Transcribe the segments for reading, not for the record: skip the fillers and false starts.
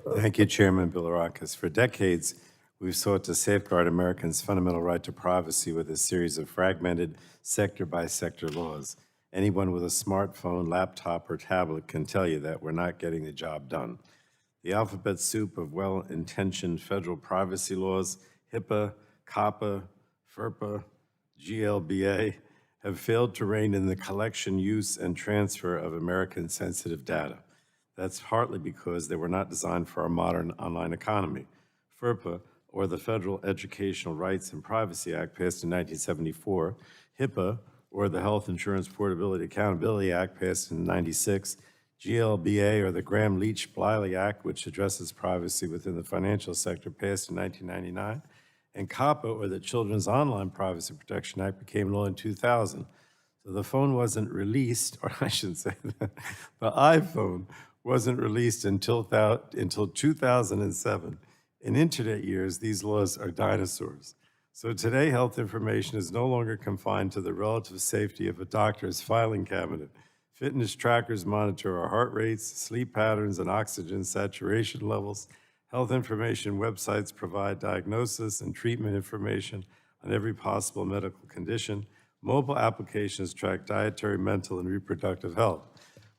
Thank you, Chairman Bilirakis. For decades, we've sought to safeguard Americans' fundamental right to privacy with a series of fragmented sector-by-sector laws. Anyone with a smartphone, laptop, or tablet can tell you that we're not getting the job done. The alphabet soup of well-intentioned federal privacy laws, HIPAA, COPPA, FERPA, GLBA, have failed to rein in the collection, use, and transfer of American sensitive data. That's partly because they were not designed for our modern online economy. FERPA, or the Federal Educational Rights and Privacy Act, passed in 1974, HIPAA, or the Health Insurance Portability Accountability Act, passed in 96, GLBA, or the Graham-Leach-Bliley Act, which addresses privacy within the financial sector, passed in 1999, and COPPA, or the Children's Online Privacy Protection Act, became law in 2000. So the phone wasn't released, or I shouldn't say that, the iPhone wasn't released until 2007. In internet years, these laws are dinosaurs. So today, health information is no longer confined to the relative safety of a doctor's filing cabinet. Fitness trackers monitor our heart rates, sleep patterns, and oxygen saturation levels. Health information websites provide diagnosis and treatment information on every possible medical condition. Mobile applications track dietary, mental, and reproductive health.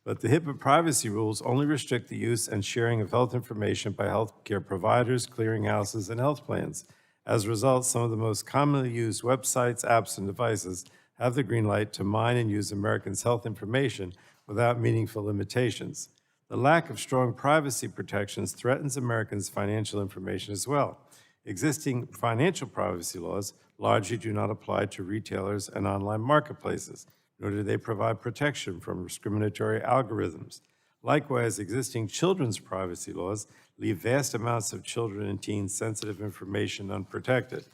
But the HIPAA privacy rules only restrict the use and sharing of health information by healthcare providers, clearinghouses, and health plans. As a result, some of the most commonly used websites, apps, and devices have the green light to mine and use Americans' health information without meaningful limitations. The lack of strong privacy protections threatens Americans' financial information as well. Existing financial privacy laws largely do not apply to retailers and online marketplaces, nor do they provide protection from discriminatory algorithms. Likewise, existing children's privacy laws leave vast amounts of children and teens' sensitive information unprotected.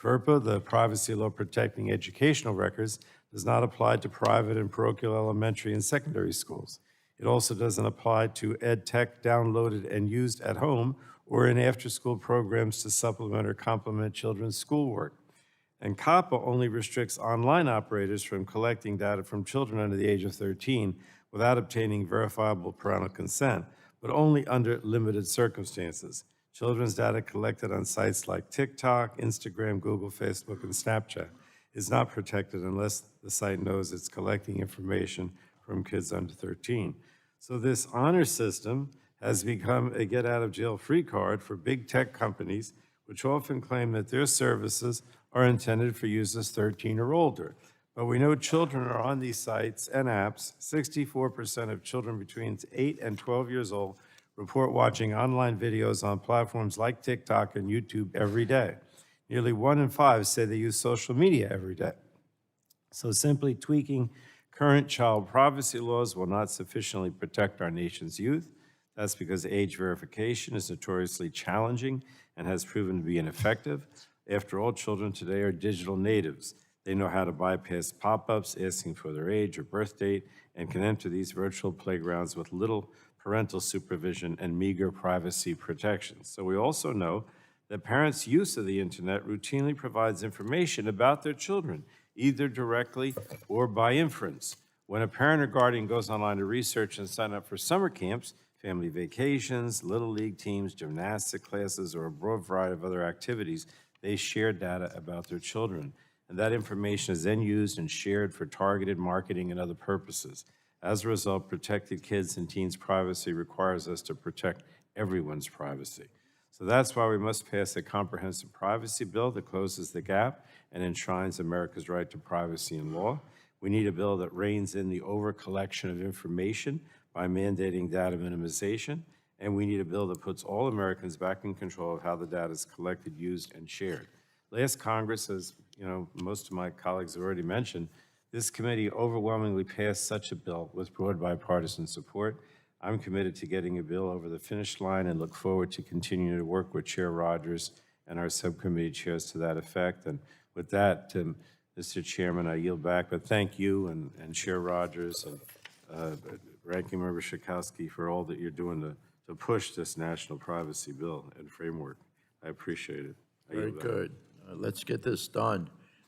FERPA, the privacy law protecting educational records, does not apply to private and parochial elementary and secondary schools. It also doesn't apply to ed tech downloaded and used at home or in after-school programs to supplement or complement children's schoolwork. And COPPA only restricts online operators from collecting data from children under the age of 13 without obtaining verifiable parental consent, but only under limited circumstances. Children's data collected on sites like TikTok, Instagram, Google, Facebook, and Snapchat is not protected unless the site knows it's collecting information from kids under 13. So this honor system has become a get-out-of-jail-free card for big tech companies, which often claim that their services are intended for users 13 or older. But we know children are on these sites and apps. 64% of children between 8 and 12 years old report watching online videos on platforms like TikTok and YouTube every day. Nearly 1 in 5 say they use social media every day. So simply tweaking current child privacy laws will not sufficiently protect our nation's youth. That's because age verification is notoriously challenging and has proven to be ineffective. After all, children today are digital natives. They know how to bypass pop-ups asking for their age or birth date and can enter these virtual playgrounds with little parental supervision and meager privacy protections. So we also know that parents' use of the internet routinely provides information about their children, either directly or by inference. When a parent or guardian goes online to research and sign up for summer camps, family vacations, little league teams, gymnastic classes, or a broad variety of other activities, they share data about their children. And that information is then used and shared for targeted marketing and other purposes. As a result, protected kids' and teens' privacy requires us to protect everyone's privacy. So that's why we must pass a comprehensive privacy bill that closes the gap and enshrines America's right to privacy in law. We need a bill that reins in the over-collection of information by mandating data minimization, and we need a bill that puts all Americans back in control of how the data is collected, used, and shared. Last Congress, as most of my colleagues have already mentioned, this committee overwhelmingly passed such a bill with broad bipartisan support. I'm committed to getting a bill over the finish line and look forward to continuing to work with Chair Rogers and our subcommittee chairs to that effect. And with that, Mr. Chairman, I yield back. But thank you and Chair Rogers and Ranking Member Schakowsky for all that you're doing to push this national privacy bill and framework. I appreciate it. Very good. Let's get this done.